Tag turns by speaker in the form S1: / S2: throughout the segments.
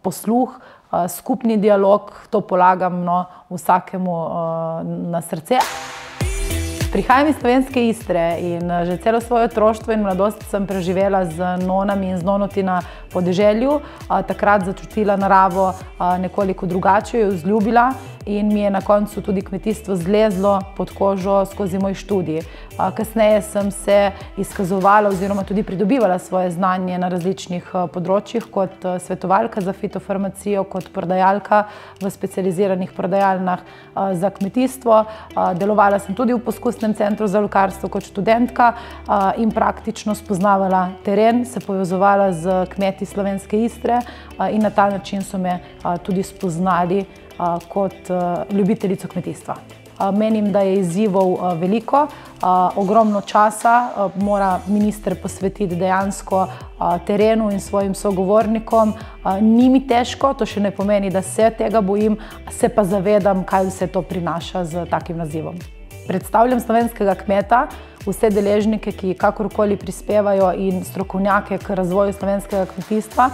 S1: posluh, skupni dialog, to polagam vsakemu na srce. Prihajam iz Slovenske Istre in že celo svoje otroštvo in mladost sem preživela z nonami in z nonoti na podeželju. Takrat začutila naravo nekoliko drugače, jo vzljubila in mi je na koncu tudi kmetijstvo zlezlo pod kožo skozi moj študij. Kasneje sem se izkazovala oziroma tudi pridobivala svoje znanje na različnih področjih kot svetovalka za fitofarmacijo, kot prodajalka v specializiranih prodajalnah za kmetijstvo. Delovala sem tudi v poskusnem centru za oljkarstvo kot študentka in praktično spoznavala teren, se povezovala z kmeti Slovenske Istre in na ta način so me tudi spoznali kot ljubiteljico kmetijstva. Menim, da je izzivov veliko, ogromno časa mora minister posvetiti dejansko terenu in svojim sogovornikom. Ni mi težko, to še ne pomeni, da se tega bojim, se pa zavedam, kaj vse to prinaša z takim nazivom. Predstavljam slovenskega kmeta, vse deležnike, ki kakorkoli prispevajo in strokovnjake k razvoju slovenskega kmetijstva.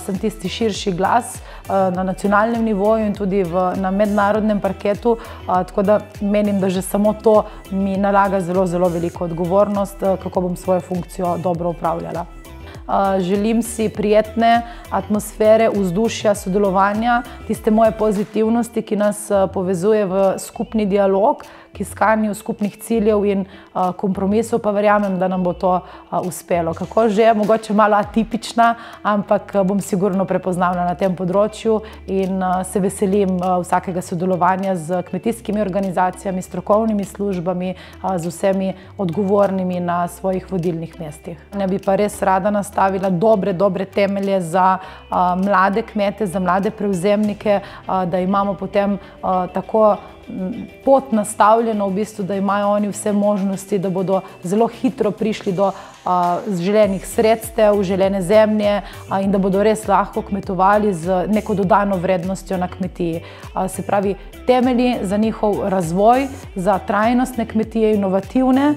S1: Sem tisti širši glas na nacionalnem nivoju in tudi na mednarodnem parketu, tako da menim, da že samo to mi nalaga zelo, zelo veliko odgovornost, kako bom svojo funkcijo dobro upravljala. Želim si prijetne atmosfere, vzdušja, sodelovanja, tiste moje pozitivnosti, ki nas povezuje v skupni dialog, k iskanju skupnih ciljev in kompromisov, pa verjamem, da nam bo to uspelo. Kako že, mogoče malo atipična, ampak bom sigurno prepoznavna na tem področju in se veselim vsakega sodelovanja z kmetijskimi organizacijami, strokovnimi službami, z vsemi odgovornimi na svojih vodilnih mestih. Ne bi pa res rada nastavila dobre temelje za mlade kmete, za mlade prevzemnike, da imamo potem tako pot nastavljeno, v bistvu, da imajo oni vse možnosti, da bodo zelo hitro prišli do želenih sredstev, želene zemlje in da bodo res lahko kmetovali z neko dodano vrednostjo na kmetiji. Se pravi, temelji za njihov razvoj, za trajnostne kmetije, inovativne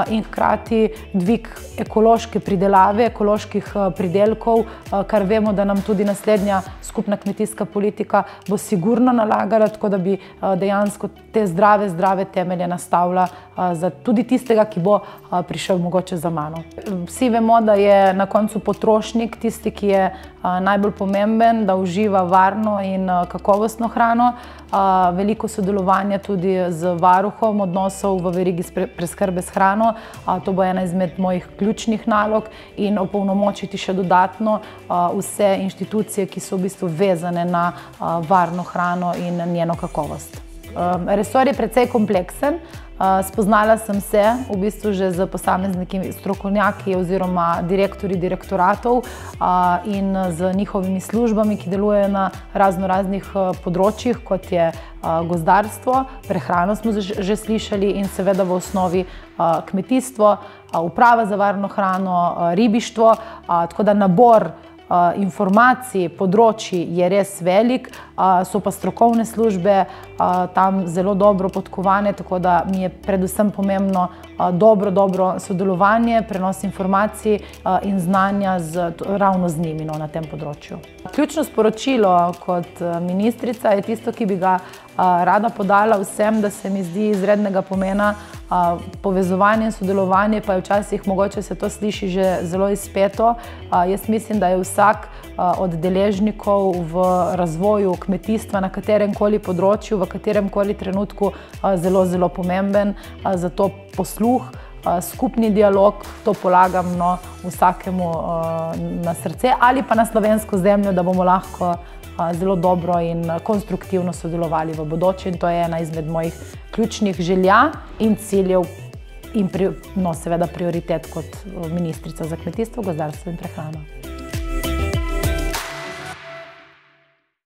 S1: in hkrati dvig ekološke pridelave, ekoloških pridelkov, kar vemo, da nam tudi naslednja skupna kmetijska politika bo sigurno nalagala, tako da bi dejansko te zdrave temelje nastavila za tudi tistega, ki bo prišel mogoče za mano. Vsi vemo, da je na koncu potrošnik tisti, ki je najbolj pomemben, da uživa varno in kakovostno hrano. Veliko sodelovanja tudi z varuhom odnosov v verigi preskrbe s hrano. To bo ena izmed mojih ključnih nalog in opolnomočiti še dodatno vse inštitucije, ki so v bistvu vezane na varno hrano in njeno kakovost. Resor je precej kompleksen. Spoznala sem se v bistvu že z posamezniki strokovnjaki oziroma direktorji direktoratov in z njihovimi službami, ki delujejo na raznoraznih področjih, kot je gozdarstvo, prehrano smo že slišali in seveda v osnovi kmetijstvo, uprava za varno hrano, ribištvo, tako da nabor informacij, področji je res velik, so pa strokovne službe tam zelo dobro podkovane, tako da mi je predvsem pomembno dobro sodelovanje, prenos informacij in znanja ravno z njimi na tem področju. Ključno sporočilo kot ministrica je tisto, ki bi ga rada podala vsem, da se mi zdi izrednega pomena povezovanje in sodelovanje, pa je včasih mogoče se to sliši že zelo izpeto. Jaz mislim, da je vsak od deležnikov v razvoju kmetijstva na kateremkoli področju, v kateremkoli trenutku zelo pomemben, zato posluh, skupni dialog, to polagam vsakemu na srce ali pa na slovensko zemljo, da bomo lahko zelo dobro in konstruktivno sodelovali v bodoče in to je ena izmed mojih ključnih želja in ciljev in seveda prioritet kot ministrica za kmetijstvo, gozdarstvo in prehrano.